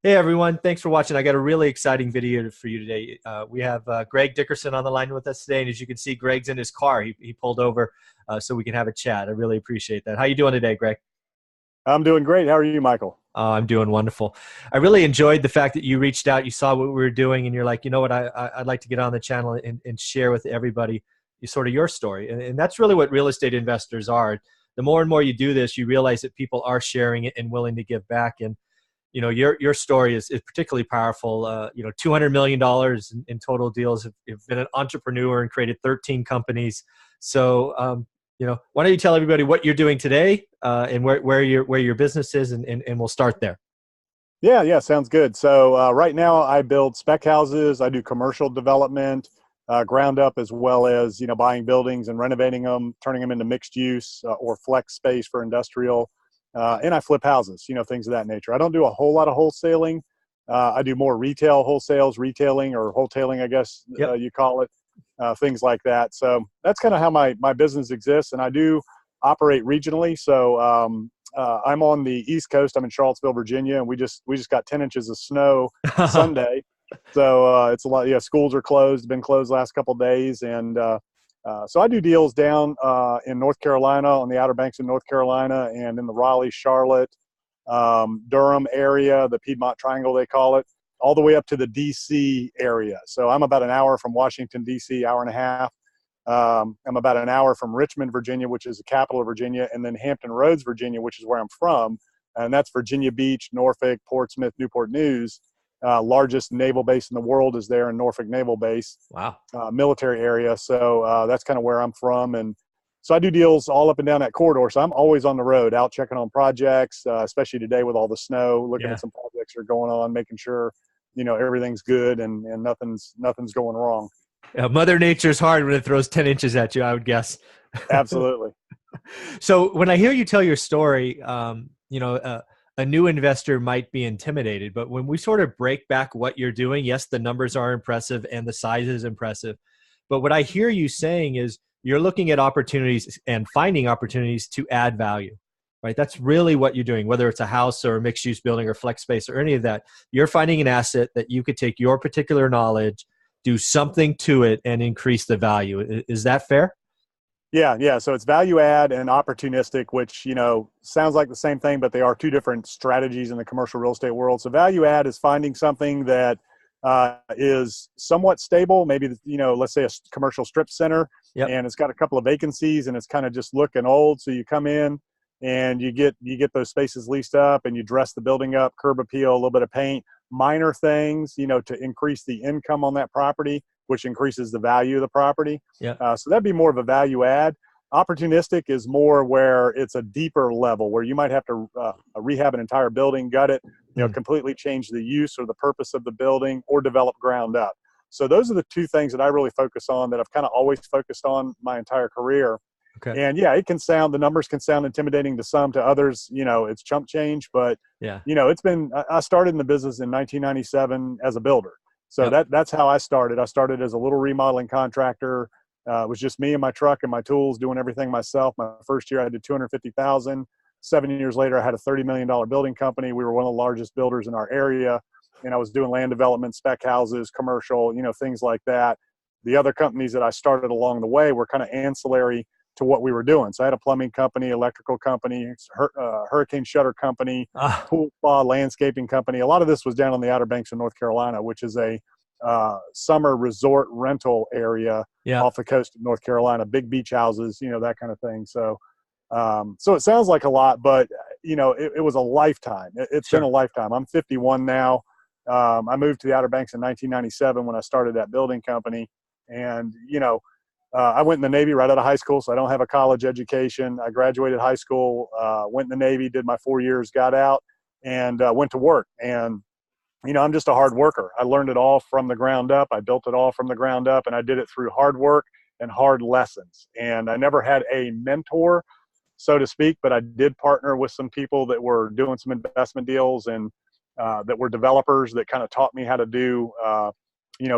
Hey everyone, thanks for watching. I got a really exciting video for you today. We have Greg Dickerson on the line with us today, and as you can see, Greg's in his car. He pulled over so we can have a chat. I really appreciate that. How you doing today, Greg? I'm doing great. How are you, Michael? I'm doing wonderful. I really enjoyed the fact that you reached out, you saw what we were doing, and you're like, you know what, I'd like to get on the channel and share with everybody sort of your story. And that's really what real estate investors are. The more and more you do this, you realize that people are sharing it and willing to give back. And your story is particularly powerful. $200 million in total deals. Have been an entrepreneur and created 13 companies. So why don't you tell everybody what you're doing today, and where your business is, and we'll start there. Yeah, sounds good. So right now I build spec houses. I do commercial development, ground up, as well as buying buildings and renovating them, turning them into mixed use or flex space for industrial. And I flip houses, things of that nature. I don't do a whole lot of wholesaling. I do more retail wholesales, retailing or wholetailing, I guess Yep. you call it, things like that. So that's kind of how my business exists. And I do operate regionally. So I'm on the East Coast. I'm in Charlottesville, Virginia, and we just got 10 inches of snow Sunday. So it's a lot. Yeah, schools are closed, been closed last couple of days. And so I do deals down in North Carolina, on the Outer Banks of North Carolina, and in the Raleigh, Charlotte, Durham area, the Piedmont Triangle, they call it, all the way up to the DC area. So I'm about an hour from Washington, DC, hour and a half. I'm about an hour from Richmond, Virginia, which is the capital of Virginia, and then Hampton Roads, Virginia, which is where I'm from. And that's Virginia Beach, Norfolk, Portsmouth, Newport News. Largest naval base in the world is there in Norfolk Naval Base, Wow. military area. So that's kind of where I'm from. And so I do deals all up and down that corridor. So I'm always on the road, out checking on projects, especially today with all the snow, looking Yeah. at some projects that are going on, making sure, everything's good and nothing's going wrong. Mother Nature's hard when it throws 10 inches at you, I would guess. Absolutely. So when I hear you tell your story, a new investor might be intimidated, but when we sort of break back what you're doing, yes, the numbers are impressive and the size is impressive. But what I hear you saying is you're looking at opportunities and finding opportunities to add value, right? That's really what you're doing, whether it's a house or a mixed use building or flex space or any of that. You're finding an asset that you could take your particular knowledge, do something to it, and increase the value. Is that fair? Yeah. So it's value add and opportunistic, which, sounds like the same thing, but they are two different strategies in the commercial real estate world. So value add is finding something that is somewhat stable, maybe, let's say a commercial strip center, Yep. and it's got a couple of vacancies and it's kind of just looking old. So you come in and you get those spaces leased up and you dress the building up, curb appeal, a little bit of paint, minor things, to increase the income on that property, which increases the value of the property. Yeah. So that'd be more of a value add. Opportunistic is more where it's a deeper level, where you might have to rehab an entire building, gut it, completely change the use or the purpose of the building, or develop ground up. So those are the two things that I really focus on, that I've kind of always focused on my entire career. Okay. And yeah, the numbers can sound intimidating to some, to others, it's chump change, but Yeah. I started in the business in 1997 as a builder. So Yep. that's how I started. I started as a little remodeling contractor. It was just me and my truck and my tools, doing everything myself. My first year I did 250,000. 7 years later, I had a $30 million building company. We were one of the largest builders in our area. And I was doing land development, spec houses, commercial, things like that. The other companies that I started along the way were kind of ancillary to what we were doing. So I had a plumbing company, electrical company, hurricane shutter company, Ah, pool spa, landscaping company. A lot of this was down on the Outer Banks of North Carolina, which is a summer resort rental area yeah. off the coast of North Carolina, big beach houses, that kind of thing. So it sounds like a lot, but it was a lifetime. It's been a Sure. lifetime. I'm 51 now. I moved to the Outer Banks in 1997 when I started that building company. And, I went in the Navy right out of high school, so I don't have a college education. I graduated high school, went in the Navy, did my 4 years, got out, and went to work. And, I'm just a hard worker. I learned it all from the ground up. I built it all from the ground up, and I did it through hard work and hard lessons. And I never had a mentor, so to speak, but I did partner with some people that were doing some investment deals, and that were developers that kind of taught me how to do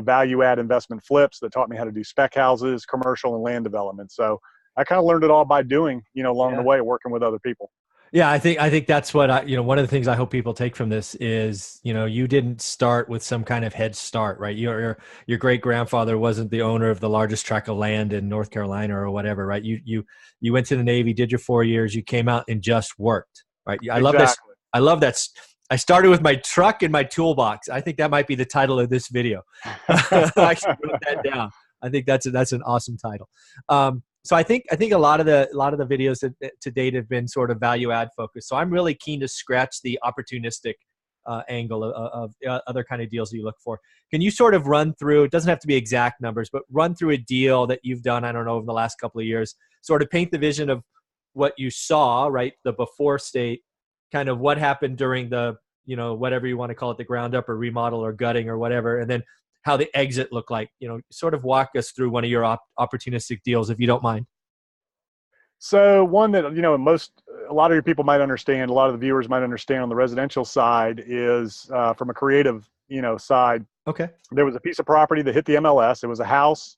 value add investment flips, that taught me how to do spec houses, commercial and land development. So I kind of learned it all by doing, along the Yeah. way, working with other people. Yeah, I think that's what one of the things I hope people take from this is, you didn't start with some kind of head start, right? Your great grandfather wasn't the owner of the largest tract of land in North Carolina or whatever, right? You went to the Navy, did your 4 years, you came out and just worked, right? I love this. Exactly. I love that. I started with my truck and my toolbox. I think that might be the title of this video. I actually wrote that down. I think that's an awesome title. So I think a lot of the videos to date have been sort of value add focused. So I'm really keen to scratch the opportunistic angle of other kind of deals that you look for. Can you sort of run through? It doesn't have to be exact numbers, but run through a deal that you've done. I don't know, over the last couple of years. Sort of paint the vision of what you saw, right? The before state, kind of what happened during the whatever you want to call it, the ground up or remodel or gutting or whatever, and then how the exit looked like. Sort of walk us through one of your opportunistic deals, if you don't mind. So one that, a lot of your people might understand, a lot of the viewers might understand on the residential side is from a creative, side. Okay. There was a piece of property that hit the MLS. It was a house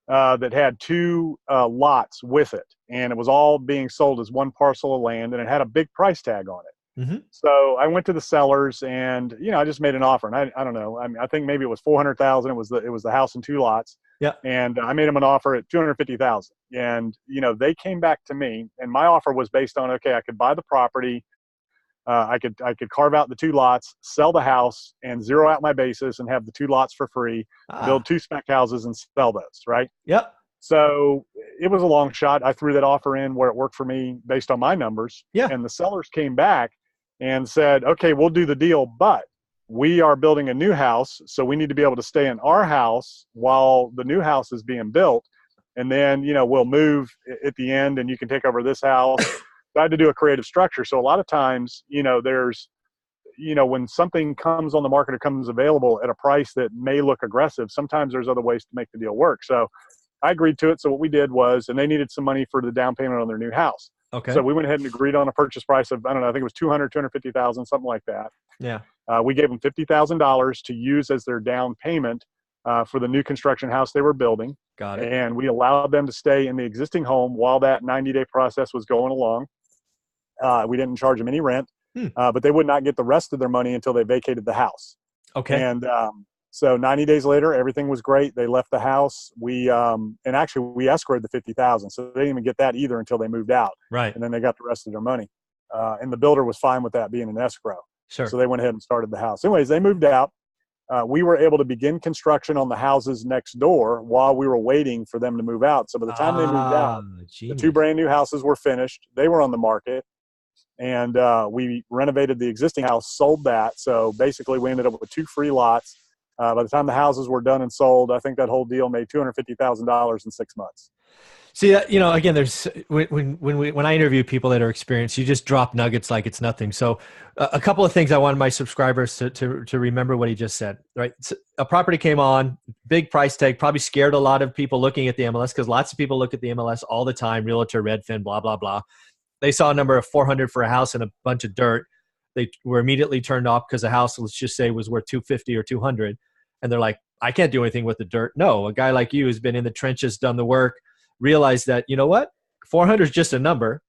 that had two lots with it, and it was all being sold as one parcel of land, and it had a big price tag on it. Mm-hmm. So I went to the sellers, and I just made an offer, and I don't know. I think maybe it was 400,000. It was the house and two lots. Yeah. And I made them an offer at 250,000, and they came back to me, and my offer was based on, okay, I could buy the property, I could carve out the two lots, sell the house, and zero out my basis, and have the two lots for free, build two spec houses, and sell those. Right. Yep. So it was a long shot. I threw that offer in where it worked for me based on my numbers. Yeah. And the sellers came back and said, okay, we'll do the deal, but we are building a new house, so we need to be able to stay in our house while the new house is being built. And then, we'll move at the end and you can take over this house. So I had to do a creative structure. So a lot of times, there's, when something comes on the market or comes available at a price that may look aggressive, sometimes there's other ways to make the deal work. So I agreed to it. So what we did was, and they needed some money for the down payment on their new house. Okay. So we went ahead and agreed on a purchase price of, I don't know, I think it was 250,000, something like that. Yeah. We gave them $50,000 to use as their down payment for the new construction house they were building. Got it. And we allowed them to stay in the existing home while that 90-day process was going along. We didn't charge them any rent, but they would not get the rest of their money until they vacated the house. Okay. And so 90 days later, everything was great. They left the house. We escrowed the $50,000, so they didn't even get that either until they moved out. Right. And then they got the rest of their money. And the builder was fine with that being an escrow. Sure. So they went ahead and started the house. Anyways, they moved out. We were able to begin construction on the houses next door while we were waiting for them to move out. So by the time they moved out, the two brand new houses were finished. They were on the market. And we renovated the existing house, sold that. So basically we ended up with two free lots. By the time the houses were done and sold, I think that whole deal made $250,000 in 6 months. See, again, there's when I interview people that are experienced, you just drop nuggets like it's nothing. So a couple of things I wanted my subscribers to remember what he just said, right? So a property came on, big price tag, probably scared a lot of people looking at the MLS, because lots of people look at the MLS all the time, realtor, Redfin, blah, blah, blah. They saw a number of 400 for a house and a bunch of dirt. They were immediately turned off because the house, let's just say, was worth 250 or 200. And they're like, I can't do anything with the dirt. No, a guy like you who's been in the trenches, done the work, realized that, you know what, 400 is just a number.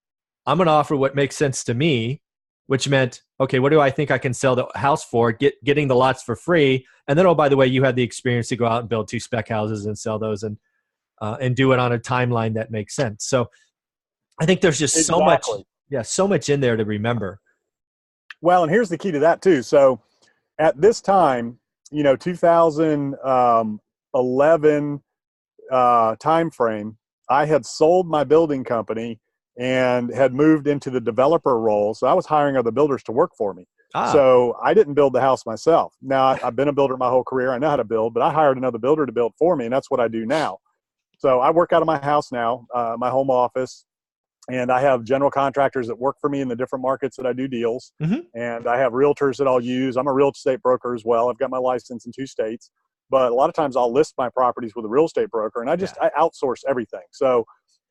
I'm going to offer what makes sense to me, which meant, okay, what do I think I can sell the house for, getting the lots for free. And then, oh, by the way, you had the experience to go out and build two spec houses and sell those and do it on a timeline that makes sense. So I think there's just so much in there to remember. Well, and here's the key to that too. So at this time, 2011 time frame, I had sold my building company and had moved into the developer role. So I was hiring other builders to work for me. So I didn't build the house myself. Now, I've been a builder my whole career. I know how to build, but I hired another builder to build for me, and that's what I do now. So I work out of my house now, my home office, and I have general contractors that work for me in the different markets that I do deals. Mm-hmm. And I have realtors that I'll use. I'm a real estate broker as well. I've got my license in 2 states. But a lot of times I'll list my properties with a real estate broker, and I outsource everything. So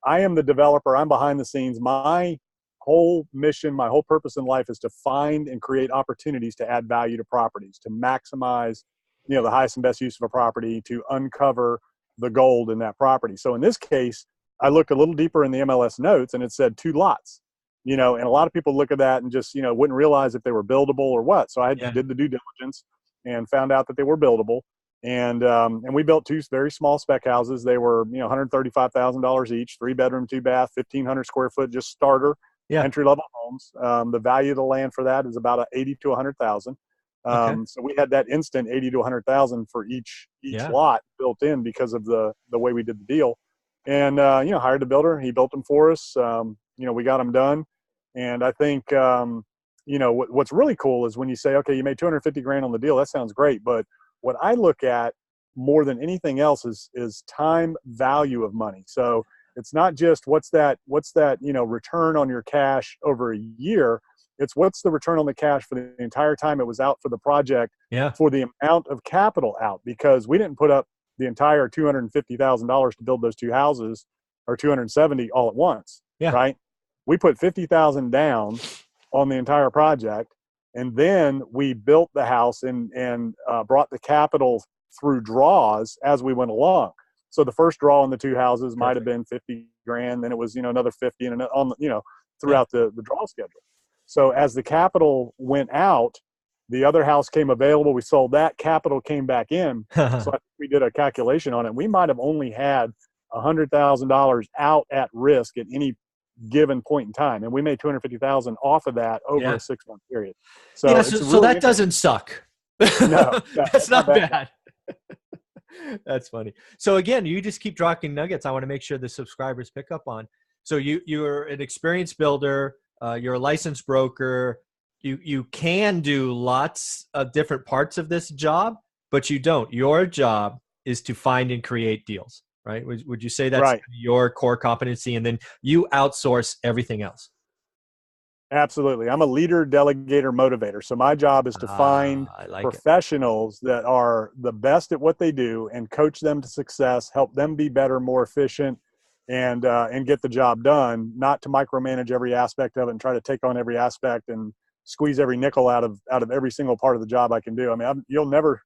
I am the developer. I'm behind the scenes. My whole mission, my whole purpose in life is to find and create opportunities to add value to properties, to maximize, the highest and best use of a property, to uncover the gold in that property. So in this case, I looked a little deeper in the MLS notes, and it said 2 lots. and a lot of people look at that and just, wouldn't realize if they were buildable or what. So I Yeah. did the due diligence and found out that they were buildable. And we built 2 very small spec houses. They were, $135,000 each, 3-bedroom, 2-bath, 1,500 square foot, just starter Yeah. entry level homes. The value of the land for that is about 80 to 100,000. Okay. So we had that instant 80 to 100,000 for each Yeah. lot built in because of the way we did the deal. And hired the builder. He built them for us. We got them done. And I think what's really cool is when you say, okay, you made 250 grand on the deal. That sounds great, but what I look at more than anything else is time value of money. So it's not just what's that return on your cash over a year. It's what's the return on the cash for the entire time it was out for the project, Yeah. for the amount of capital out, because we didn't put up the entire $250,000 to build those 2 houses, or 270 all at once. Yeah. Right. We put 50,000 down on the entire project. And then we built the house and brought the capital through draws as we went along. So the first draw on the 2 houses might have been 50 grand. Then it was, another 50 and throughout the draw schedule. So as the capital went out, the other house came available. We sold that, capital came back in. So I think we did a calculation on it. We might have only had $100,000 out at risk at any given point in time, and we made 250,000 off of that over a 6-month period. So yeah, it's so that doesn't suck. No, that's not bad. That's funny. So again, you just keep dropping nuggets. I want to make sure the subscribers pick up on. So you're an experienced builder. You're a licensed broker. You can do lots of different parts of this job, but you don't. Your job is to find and create deals. Right? Would you say that's right? Your core competency, and then you outsource everything else? Absolutely. I'm a leader, delegator, motivator. So my job is to find professionals that are the best at what they do and coach them to success, help them be better, more efficient, and get the job done, not to micromanage every aspect of it and try to take on every aspect and squeeze every nickel out of every single part of the job I can do. I mean, you'll never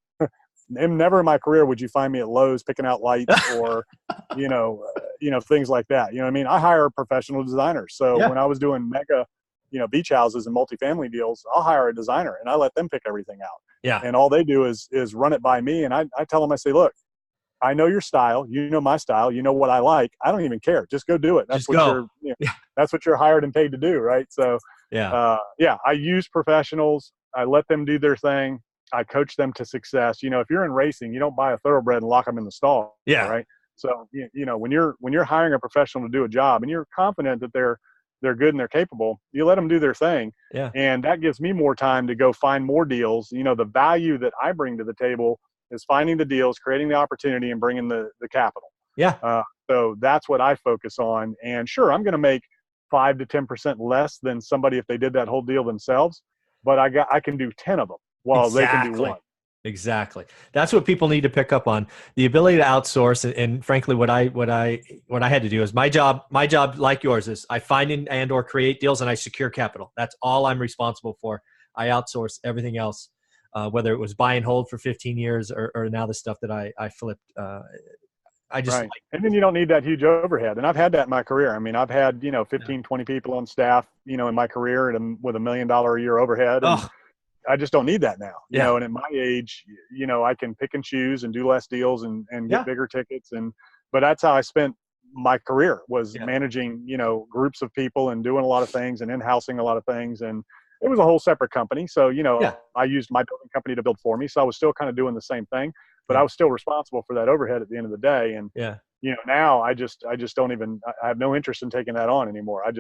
in my career would you find me at Lowe's picking out lights or, things like that. You know what I mean? I hire professional designers. So when I was doing mega, beach houses and multifamily deals, I'll hire a designer and I let them pick everything out. Yeah. And all they do is run it by me. And I tell them, I say, look, I know your style. You know my style. You know what I like. I don't even care. Just go do it. That's that's what you're hired and paid to do. Right. So, I use professionals. I let them do their thing. I coach them to success. If you're in racing, you don't buy a thoroughbred and lock them in the stall. Yeah. Right. So, when you're hiring a professional to do a job and you're confident that they're good and they're capable, you let them do their thing. Yeah. And that gives me more time to go find more deals. The value that I bring to the table is finding the deals, creating the opportunity, and bringing the capital. Yeah. So that's what I focus on. And sure, I'm going to make 5 to 10% less than somebody if they did that whole deal themselves, but I can do 10 of them while they can do 1. Exactly. That's what people need to pick up on, the ability to outsource. And frankly, what I had to do is my job, like yours, is I find and or create deals and I secure capital. That's all I'm responsible for. I outsource everything else, whether it was buy and hold for 15 years or now the stuff that I flipped. I just right. And then you don't need that huge overhead. And I've had that in my career. I mean, I've had, 15, 20 people on staff, in my career with $1 million a year overhead. And I just don't need that now, and at my age, I can pick and choose and do less deals and get bigger tickets. But that's how I spent my career, was managing, groups of people and doing a lot of things and in-housing a lot of things. And it was a whole separate company. So, I used my building company to build for me. So I was still kind of doing the same thing, but I was still responsible for that overhead at the end of the day. And, now I just don't even, I have no interest in taking that on anymore. I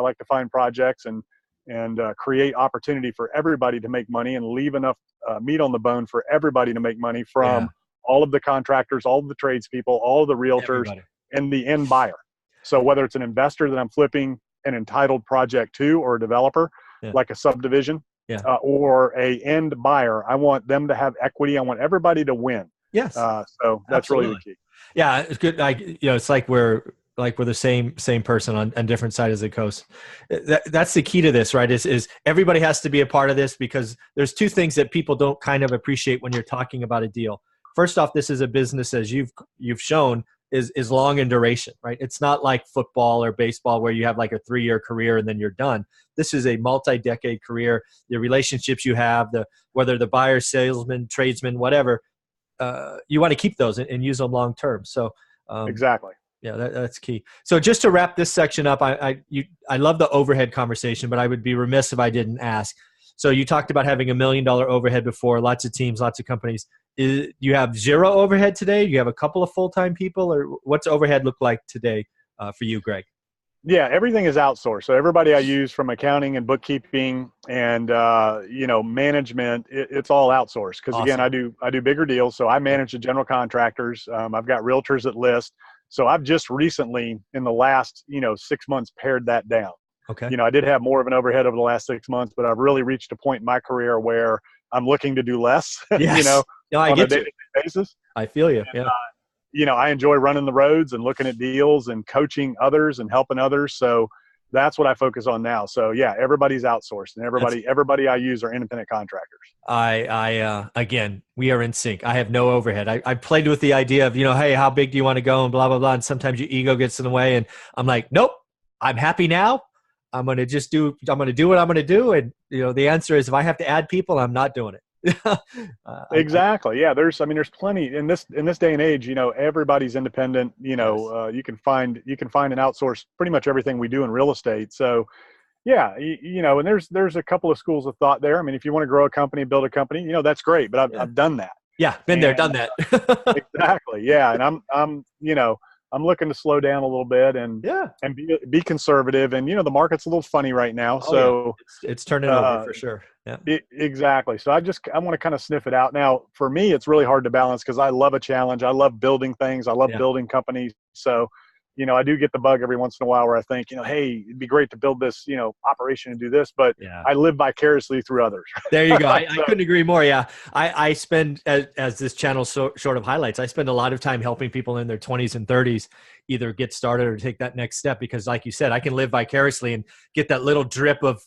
like to find projects and create opportunity for everybody to make money and leave enough meat on the bone for everybody to make money from all of the contractors, all of the tradespeople, all of the realtors, and the end buyer. So whether it's an investor that I'm flipping an entitled project to, or a developer, like a subdivision, or a end buyer, I want them to have equity. I want everybody to win. Yes. So that's really the key. Yeah, it's good. It's like we're the same person on different sides of the coast. That's the key to this, right? Is everybody has to be a part of this, because there's 2 things that people don't kind of appreciate when you're talking about a deal. First off, this is a business, as you've shown, is long in duration, right? It's not like football or baseball where you have like a 3-year career and then you're done. This is a multi-decade career. The relationships you have, whether the buyer, salesman, tradesman, whatever, you want to keep those and use them long term. So Exactly. yeah, that's key. So just to wrap this section up, I love the overhead conversation, but I would be remiss if I didn't ask. So you talked about having $1 million overhead before, lots of teams, lots of companies. You have zero overhead today? You have a couple of full-time people, or what's overhead look like today for you, Greg? Yeah, everything is outsourced. So everybody I use from accounting and bookkeeping and management, it's all outsourced. Because again, Awesome. I do bigger deals. So I Yeah. manage the general contractors. I've got realtors that list. So I've just recently, in the last 6 months, pared that down. Okay. I did have more of an overhead over the last 6 months, but I've really reached a point in my career where I'm looking to do less. Yes. No, I On a get you. day-to-day basis. I feel you. Yeah. I enjoy running the roads and looking at deals and coaching others and helping others. So that's what I focus on now. So yeah, everybody's outsourced, and everybody I use are independent contractors. Again, we are in sync. I have no overhead. I played with the idea of, hey, how big do you want to go and blah, blah, blah. And sometimes your ego gets in the way and I'm like, nope, I'm happy now. I'm going to do what I'm going to do. And the answer is if I have to add people, I'm not doing it. Exactly. Yeah. There's plenty in this day and age, everybody's independent, Yes. you can find and outsource pretty much everything we do in real estate. So yeah, and there's a couple of schools of thought there. I mean, if you want to grow a company, build a company, that's great, but I've done that. Yeah. Been there, done that. Exactly. Yeah. And I'm looking to slow down a little bit and Yeah. be conservative. And, the market's a little funny right now. Oh, So it's turning over for sure. Yeah. Exactly. So I want to kind of sniff it out. Now, for me, it's really hard to balance because I love a challenge. I love building things. I love building companies. So, I do get the bug every once in a while where I think, hey, it'd be great to build this, operation and do this, but I live vicariously through others. There you go. I couldn't agree more. Yeah. I spend, as this channel sort of highlights, I spend a lot of time helping people in their 20s and 30s either get started or take that next step because like you said, I can live vicariously and get that little drip of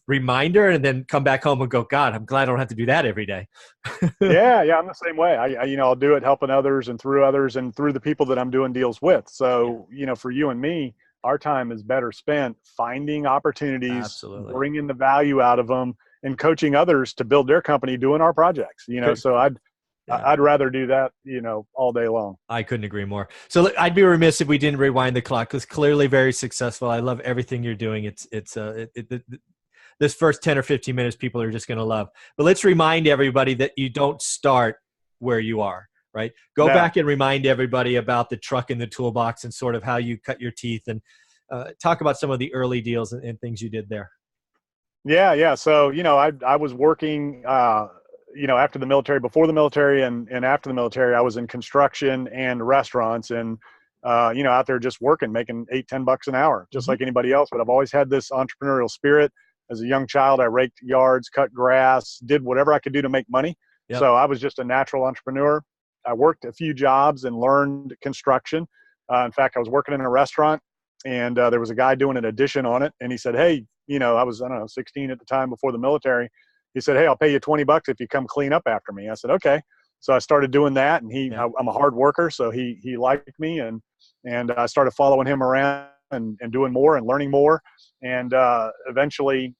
reminder and then come back home and go, God, I'm glad I don't have to do that every day. Yeah, I'm the same way. I'll do it helping others and through the people that I'm doing deals with. So, for you and me, our time is better spent finding opportunities, Absolutely. bringing the value out of them and coaching others to build their company doing our projects, so I'd rather do that, all day long. I couldn't agree more. So I'd be remiss if we didn't rewind the clock because clearly very successful. I love everything you're doing. This first 10 or 15 minutes, people are just going to love. But let's remind everybody that you don't start where you are, right? Go back and remind everybody about the truck in the toolbox and sort of how you cut your teeth and talk about some of the early deals and things you did there. Yeah. So, I was working, after the military, before the military and after the military, I was in construction and restaurants and, out there just working, making $8-10 an hour, just like anybody else. But I've always had this entrepreneurial spirit. As a young child, I raked yards, cut grass, did whatever I could do to make money. Yep. So I was just a natural entrepreneur. I worked a few jobs and learned construction. In fact, I was working in a restaurant and there was a guy doing an addition on it. And he said, hey, I was, 16 at the time before the military. He said, hey, I'll pay you $20 if you come clean up after me. I said, okay. So I started doing that and I'm a hard worker. So he liked me and I started following him around and doing more and learning more. And eventually,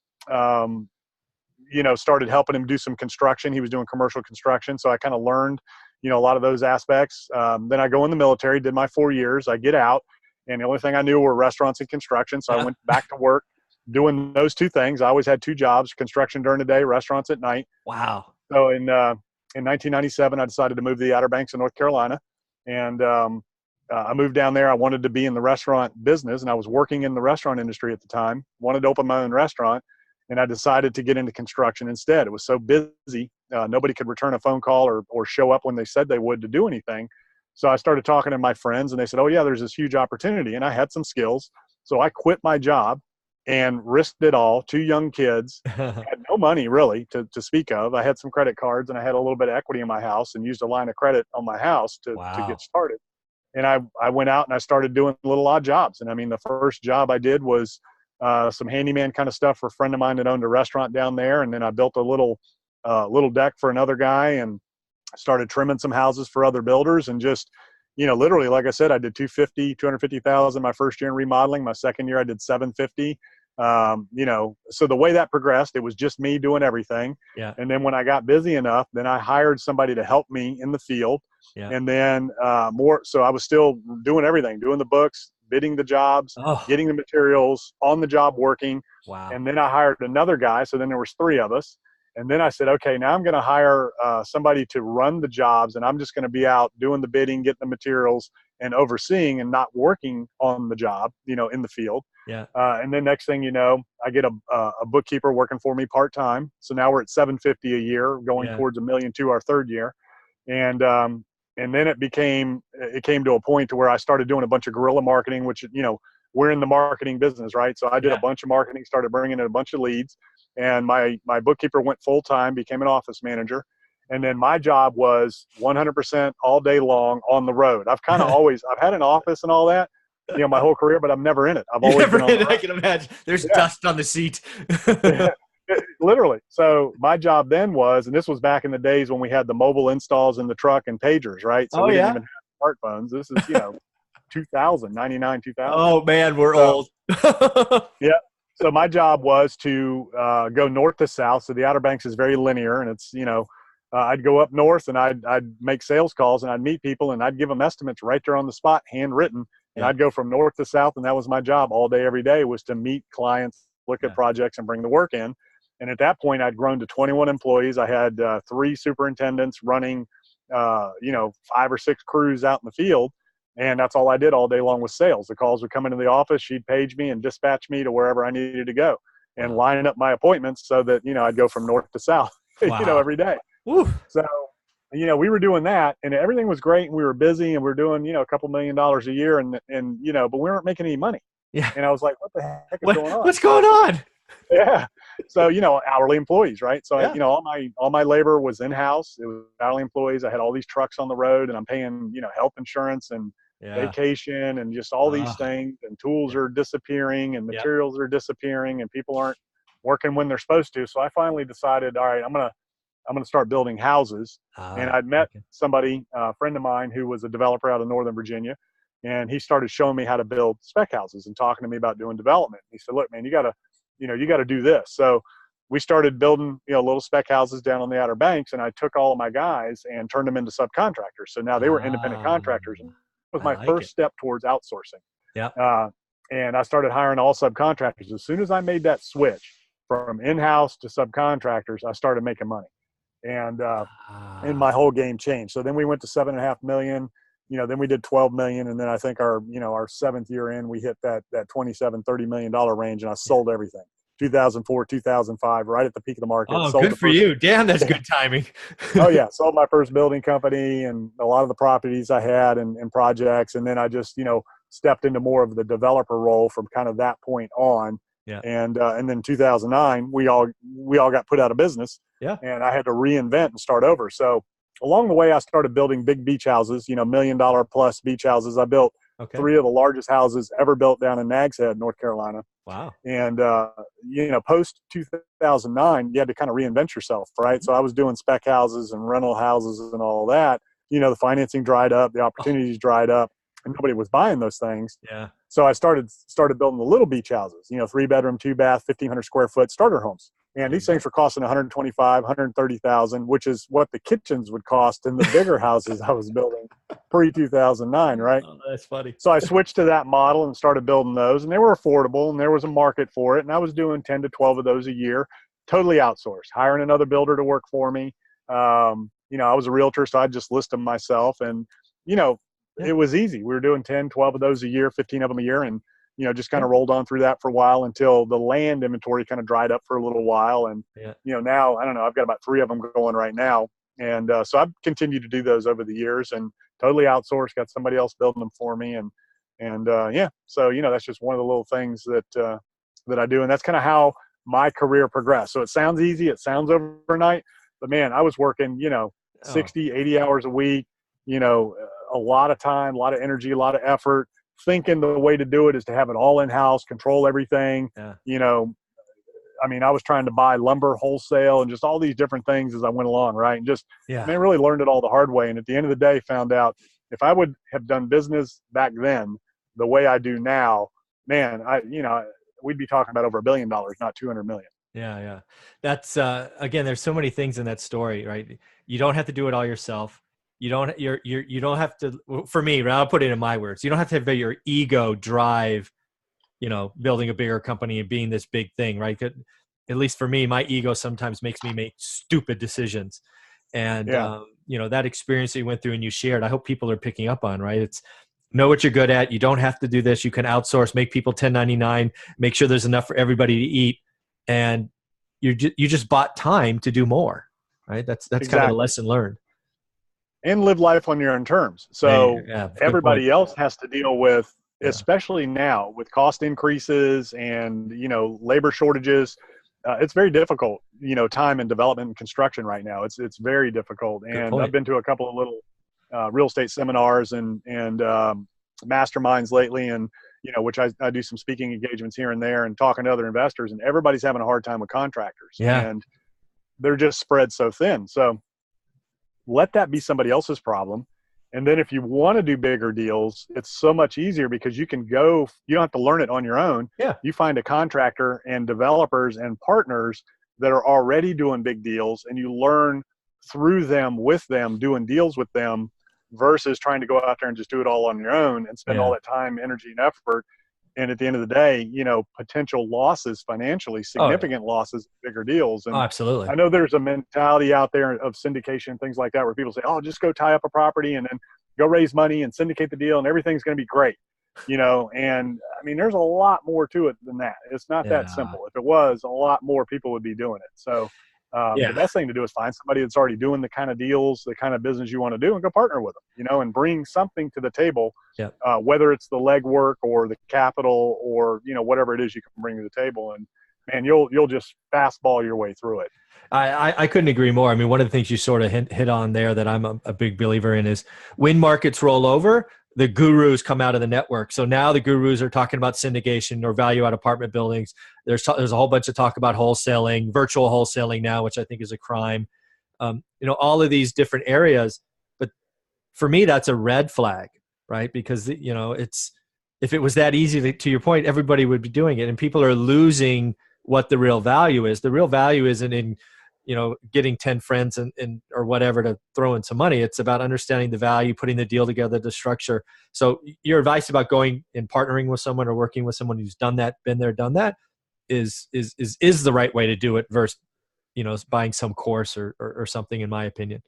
started helping him do some construction. He was doing commercial construction. So I kind of learned, a lot of those aspects. Then I go in the military, did my 4 years. I get out and the only thing I knew were restaurants and construction. So I went back to work doing those two things. I always had two jobs, construction during the day, restaurants at night. Wow. So in 1997, I decided to move to the Outer Banks of North Carolina. And I moved down there. I wanted to be in the restaurant business, and I was working in the restaurant industry at the time, wanted to open my own restaurant, and I decided to get into construction instead. It was so busy. Nobody could return a phone call or show up when they said they would to do anything. So I started talking to my friends, and they said, oh, yeah, there's this huge opportunity. And I had some skills. So I quit my job and risked it all. 2 young kids, had no money really to speak of. I had some credit cards, and I had a little bit of equity in my house and used a line of credit on my house to get started. And I went out and I started doing little odd jobs. And I mean, the first job I did was some handyman kind of stuff for a friend of mine that owned a restaurant down there. And then I built a little deck for another guy and started trimming some houses for other builders and just, literally, like I said, I did 250,000 my first year in remodeling. My second year I did 750. So the way that progressed, it was just me doing everything. Yeah. And then when I got busy enough, then I hired somebody to help me in the field. Yeah. And then so I was still doing everything, doing the books, bidding the jobs, Oh, getting the materials, on the job working. wow. And then I hired another guy. So then there was three of us. And then I said, okay, now I'm going to hire somebody to run the jobs, and I'm just going to be out doing the bidding, getting the materials, and overseeing, and not working on the job, in the field. Yeah. And then next thing you know, I get a bookkeeper working for me part time. So now we're at 750 a year, going Yeah. towards $1 million to our third year, and then it came to a point to where I started doing a bunch of guerrilla marketing, which we're in the marketing business, right? So I did a bunch of marketing, started bringing in a bunch of leads. And my bookkeeper went full time, became an office manager. And then my job was 100% all day long on the road. I've had an office and all that, my whole career, but I'm never in it. I've You always never been on the hit, I road. can imagine. There's Yeah. dust on the seat. Literally. So my job then was, and this was back in the days when we had the mobile installs in the truck and pagers, right? So Oh, we didn't yeah. even have smartphones. This is, 2000, 99, 2000. Oh, man, we're So, old. yeah. So my job was to go north to south. So the Outer Banks is very linear, and it's I'd go up north and I'd make sales calls and I'd meet people and I'd give them estimates right there on the spot, handwritten, and Yeah. I'd go from north to south, and that was my job all day, every day, was to meet clients, look at projects, and bring the work in. And at that point, I'd grown to 21 employees. I had 3 superintendents running, 5 or 6 crews out in the field. And that's all I did all day long was sales. The calls would come into the office. She'd page me and dispatch me to wherever I needed to go, and line up my appointments so that, I'd go from north to south, Wow. every day. Woo. So, we were doing that, and everything was great, and we were busy, and we were doing, a couple $1 million a year, and but we weren't making any money. Yeah. And I was like, what the heck is going on? What's going on? Yeah. So, hourly employees, right? So, Yeah. all my labor was in-house. It was hourly employees. I had all these trucks on the road, and I'm paying, health insurance and vacation and just all these things, and tools are disappearing, and materials are disappearing, and people aren't working when they're supposed to. So I finally decided, all right, I'm going to start building houses. And I'd met somebody, a friend of mine, who was a developer out of Northern Virginia, and he started showing me how to build spec houses and talking to me about doing development. He said, look, man, you got to do this. So we started building, little spec houses down on the Outer Banks, and I took all of my guys and turned them into subcontractors. So now they were independent contractors. It was my first step towards outsourcing. Yeah. And I started hiring all subcontractors. As soon as I made that switch from in-house to subcontractors, I started making money. And my whole game changed. So then we went to $7.5 million. Then we did 12 million. And then I think our 7th year in, we hit that $27-30 million range, and I sold everything. 2004, 2005, right at the peak of the market. Oh, good for you. Damn, that's good timing. Oh, yeah. Sold my first building company and a lot of the properties I had and projects. And then I just, stepped into more of the developer role from kind of that point on. Yeah. And then 2009, we all got put out of business. Yeah. And I had to reinvent and start over. So along the way, I started building big beach houses, $1 million plus beach houses. I built 3 of the largest houses ever built down in Nags Head, North Carolina. Wow. And, post 2009, you had to kind of reinvent yourself, right? Mm-hmm. So I was doing spec houses and rental houses and all that. The financing dried up, the opportunities dried up, and nobody was buying those things. Yeah. So I started building the little beach houses, 3-bedroom, 2-bath, 1,500 square foot starter homes. And these things were costing $125,000, $130,000, which is what the kitchens would cost in the bigger houses I was building pre-2009, right? Oh, that's funny. So I switched to that model and started building those, and they were affordable, and there was a market for it. And I was doing 10 to 12 of those a year, totally outsourced, hiring another builder to work for me. I was a realtor, so I'd just list them myself. And, it was easy. We were doing 10, 12 of those a year, 15 of them a year. And, just kind of rolled on through that for a while until the land inventory kind of dried up for a little while. And, now, I don't know, I've got about 3 of them going right now. And so I've continued to do those over the years and totally outsourced, got somebody else building them for me. And so, that's just one of the little things that I do. And that's kind of how my career progressed. So it sounds easy. It sounds overnight, but man, I was working, 60, 80 hours a week, a lot of time, a lot of energy, a lot of effort, thinking the way to do it is to have it all in-house, control everything. Yeah. I was trying to buy lumber wholesale and just all these different things as I went along, right? And just, I really learned it all the hard way. And at the end of the day, found out, if I would have done business back then the way I do now, man, we'd be talking about over $1 billion, not 200 million. Yeah, yeah. That's again, there's so many things in that story, right? You don't have to do it all yourself. You don't have to, for me, right, I'll put it in my words. You don't have to have your ego drive, building a bigger company and being this big thing, right? At least for me, my ego sometimes makes me make stupid decisions. And Yeah, that experience that you went through and you shared, I hope people are picking up on, right? It's know what you're good at. You don't have to do this. You can outsource, make people 1099, make sure there's enough for everybody to eat, and you just bought time to do more, right? That's kind of the exactly. lesson learned. And live life on your own terms. Hey, So yeah, good point. everybody else has to deal with, Yeah, especially now with cost increases and, labor shortages. It's very difficult, time and development and construction right now. It's very difficult. good And I've point. been to a couple of little real estate seminars and masterminds lately, and which I do some speaking engagements here and there and talking to other investors, and everybody's having a hard time with contractors, Yeah, and they're just spread so thin. So let that be somebody else's problem. And then if you want to do bigger deals, it's so much easier because you don't have to learn it on your own. yeah, You find a contractor and developers and partners that are already doing big deals, and you learn through them, with them, doing deals with them, versus trying to go out there and just do it all on your own and spend all yeah. that time, energy, and effort. And at the end of the day, potential losses financially, Oh, yeah. significant losses, bigger deals. Oh, And absolutely. I know there's a mentality out there of syndication and things like that where people say, oh, just go tie up a property and then go raise money and syndicate the deal and everything's going to be great. And I mean, there's a lot more to it than that. It's not that Yeah, simple. If it was, a lot more people would be doing it. So the yeah, best thing to do is find somebody that's already doing the kind of deals, the kind of business you want to do, and go partner with them, and bring something to the table, yeah. whether it's the legwork or the capital or, whatever it is you can bring to the table. And man, you'll just fastball your way through it. I couldn't agree more. I mean, one of the things you sort of hit on there that I'm a big believer in is when markets roll over, the gurus come out of the network. So now the gurus are talking about syndication or value add apartment buildings. There's a whole bunch of talk about wholesaling, virtual wholesaling now, which I think is a crime. All of these different areas. But for me, that's a red flag, right? Because it's if it was that easy to your point, everybody would be doing it, and people are losing what the real value is. The real value isn't in getting 10 friends and or whatever to throw in some money. It's about understanding the value, putting the deal together, the structure. So your advice about going and partnering with someone or working with someone who's done that, been there, done that, is the right way to do it versus buying some course or something, in my opinion.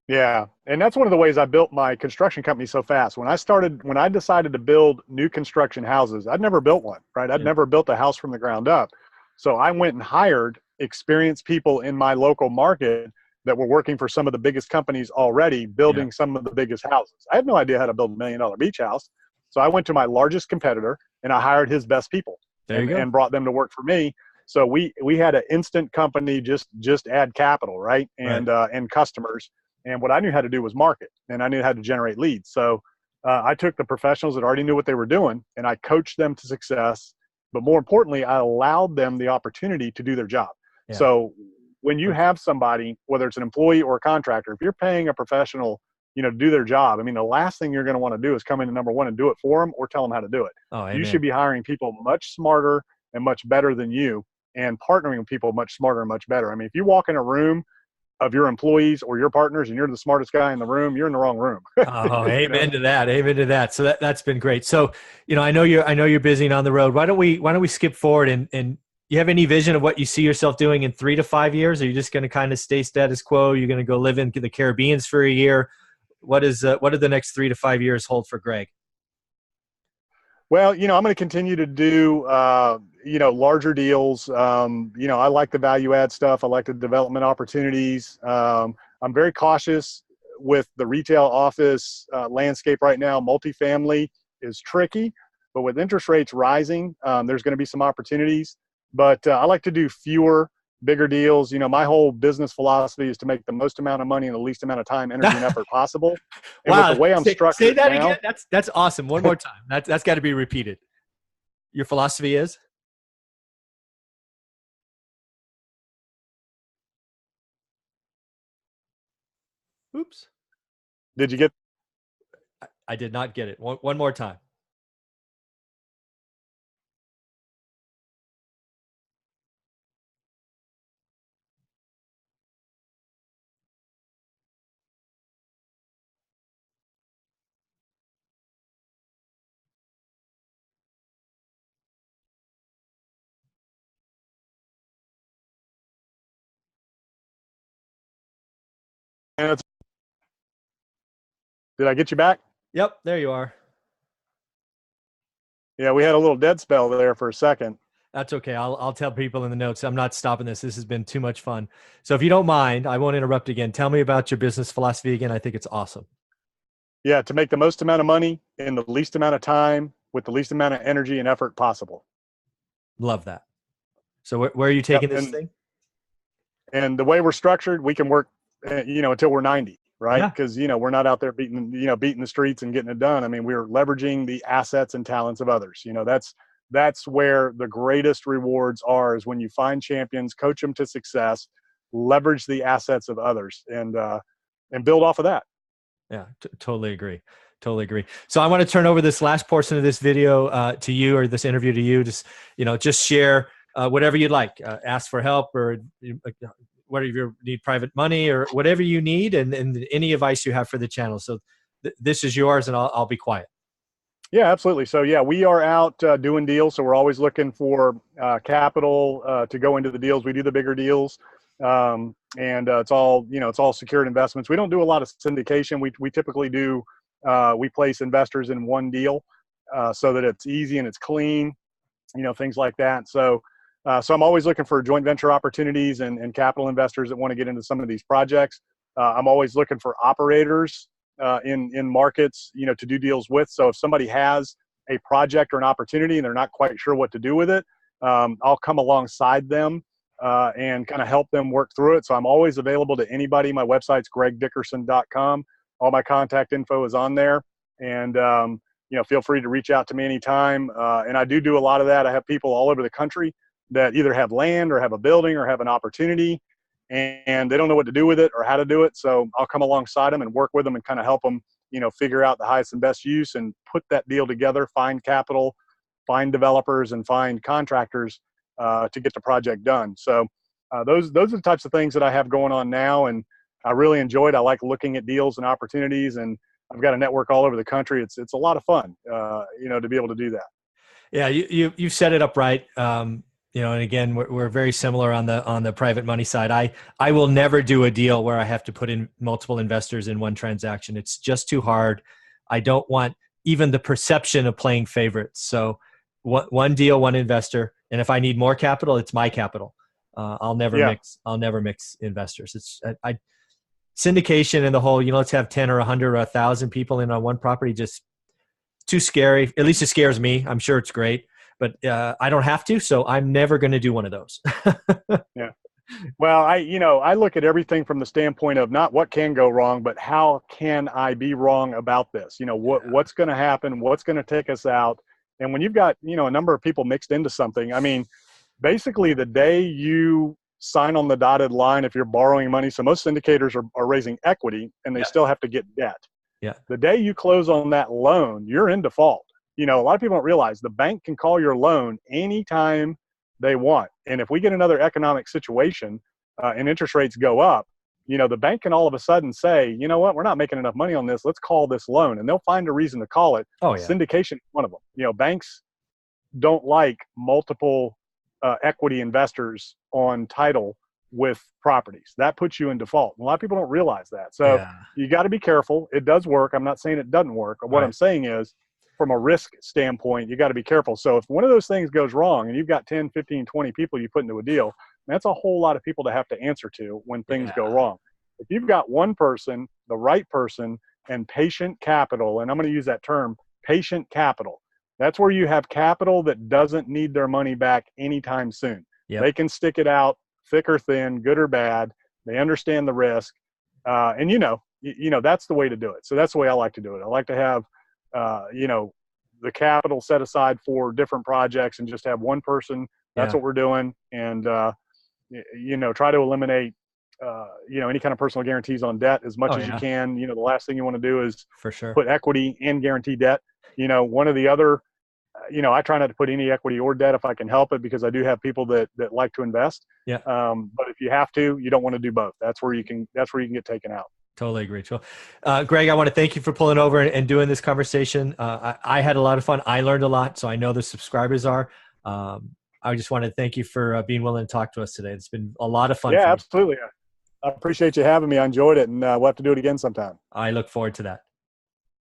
Yeah. And that's one of the ways I built my construction company so fast. When I decided to build new construction houses, I'd never built one, right? I'd Yeah, never built a house from the ground up. So I went and hired experienced people in my local market that were working for some of the biggest companies already, yeah. building some of the biggest houses. I had no idea how to build $1 million beach house. So I went to my largest competitor and I hired his best people There you and go. brought them to work for me. So we had an instant company, just add capital, right? Right. And customers. And what I knew how to do was market, and I knew how to generate leads. So I took the professionals that already knew what they were doing, and I coached them to success. But more importantly, I allowed them the opportunity to do their job. Yeah. So when you have somebody, whether it's an employee or a contractor, if you're paying a professional, to do their job, I mean, the last thing you're going to want to do is come in, number one, and do it for them or tell them how to do it. Oh, You should amen. be hiring people much smarter and much better than you, and partnering with people much smarter and much better. I mean, if you walk in a room of your employees or your partners and you're the smartest guy in the room, you're in the wrong room. Oh, you know? amen to that. Amen to that. So that's been great. So, I know you're busy and on the road. Why don't we skip forward and you have any vision of what you see yourself doing in 3 to 5 years? Are you just going to kind of stay status quo? You're going to go live in the Caribbeans for a year? What do the next 3 to 5 years hold for Greg? Well, I'm going to continue to do, larger deals. I like the value add stuff. I like the development opportunities. I'm very cautious with the retail office landscape right now. Multifamily is tricky, but with interest rates rising, there's going to be some opportunities. But I like to do fewer, bigger deals. My whole business philosophy is to make the most amount of money in the least amount of time, energy, and effort possible. And with the Wow. way I'm Say structured that again. now, That's awesome. One more time. That's got to be repeated. Your philosophy is? Oops. did you get I did not get it. One more time. And did I get you back? Yep, there you are. Yeah, we had a little dead spell there for a second. That's okay. I'll tell people in the notes. I'm not stopping this. This has been too much fun. So if you don't mind, I won't interrupt again. Tell me about your business philosophy again. I think it's awesome. Yeah, to make the most amount of money in the least amount of time with the least amount of energy and effort possible. Love that. So where are you Yep. taking this thing? And the way we're structured, we can work, until we're 90, right? Yeah. Because, we're not out there beating the streets and getting it done. I mean, we're leveraging the assets and talents of others. That's where the greatest rewards are, is when you find champions, coach them to success, leverage the assets of others, and build off of that. Yeah, totally agree. Totally agree. So I want to turn over this last portion of this video to you, or this interview to you. Just share whatever you'd like. Ask for help, or whether you need private money or whatever you need, and any advice you have for the channel. So this is yours, and I'll be quiet. Yeah, absolutely. So yeah, we are out doing deals. So we're always looking for capital to go into the deals. We do the bigger deals, and it's all secured investments. We don't do a lot of syndication. We typically do we place investors in one deal so that it's easy and it's clean, things like that. So I'm always looking for joint venture opportunities and capital investors that want to get into some of these projects. I'm always looking for operators in markets, to do deals with. So if somebody has a project or an opportunity and they're not quite sure what to do with it, I'll come alongside them and kind of help them work through it. So I'm always available to anybody. My website's gregdickerson.com. All my contact info is on there, and feel free to reach out to me anytime. And I do a lot of that. I have people all over the country that either have land or have a building or have an opportunity, and they don't know what to do with it or how to do it. So I'll come alongside them and work with them and kind of help them, figure out the highest and best use and put that deal together, find capital, find developers, and find contractors to get the project done. So those are the types of things that I have going on now, and I really enjoy it. I like looking at deals and opportunities, and I've got a network all over the country. It's a lot of fun, to be able to do that. Yeah, you set it up right. And again, we're very similar on the private money side. I will never do a deal where I have to put in multiple investors in one transaction. It's just too hard. I don't want even the perception of playing favorites. So one deal, one investor, and if I need more capital, it's my capital. I'll never Yeah. mix. I'll never mix investors. It's syndication and the whole. Let's have 10 or 100 or 1,000 people in on one property. Just too scary. At least it scares me. I'm sure it's great, but I don't have to, so I'm never going to do one of those. Yeah. Well, I look at everything from the standpoint of not what can go wrong, but how can I be wrong about this? What's going to happen? What's going to take us out? And when you've got, a number of people mixed into something, I mean, basically the day you sign on the dotted line, if you're borrowing money, so most syndicators are raising equity and they still have to get debt. Yeah. The day you close on that loan, you're in default. A lot of people don't realize the bank can call your loan anytime they want. And if we get another economic situation and interest rates go up, the bank can all of a sudden say, you know what, we're not making enough money on this. Let's call this loan. And they'll find a reason to call it. Oh yeah. Syndication is one of them. Banks don't like multiple equity investors on title with properties. That puts you in default. A lot of people don't realize that. So you got to be careful. It does work. I'm not saying it doesn't work. What I'm saying is, from a risk standpoint, you got to be careful. So if one of those things goes wrong and you've got 10, 15, 20 people you put into a deal, that's a whole lot of people to have to answer to when things go wrong. If you've got one person, the right person, and patient capital, and I'm going to use that term, patient capital, that's where you have capital that doesn't need their money back anytime soon. Yep. They can stick it out, thick or thin, good or bad. They understand the risk. And that's the way to do it. So that's the way I like to do it. I like to have, the capital set aside for different projects and just have one person. That's what we're doing. And, try to eliminate any kind of personal guarantees on debt as much Oh as you yeah, can. The last thing you want to do is for sure. put equity and guarantee debt. One of the other, I try not to put any equity or debt if I can help it, because I do have people that like to invest. Yeah. But if you have to, you don't want to do both. That's where you can get taken out. Totally agree. Well, Greg, I want to thank you for pulling over and doing this conversation. I had a lot of fun. I learned a lot, so I know the subscribers are. I just want to thank you for being willing to talk to us today. It's been a lot of fun Yeah, for me. absolutely. I appreciate you having me. I enjoyed it, and we'll have to do it again sometime. I look forward to that.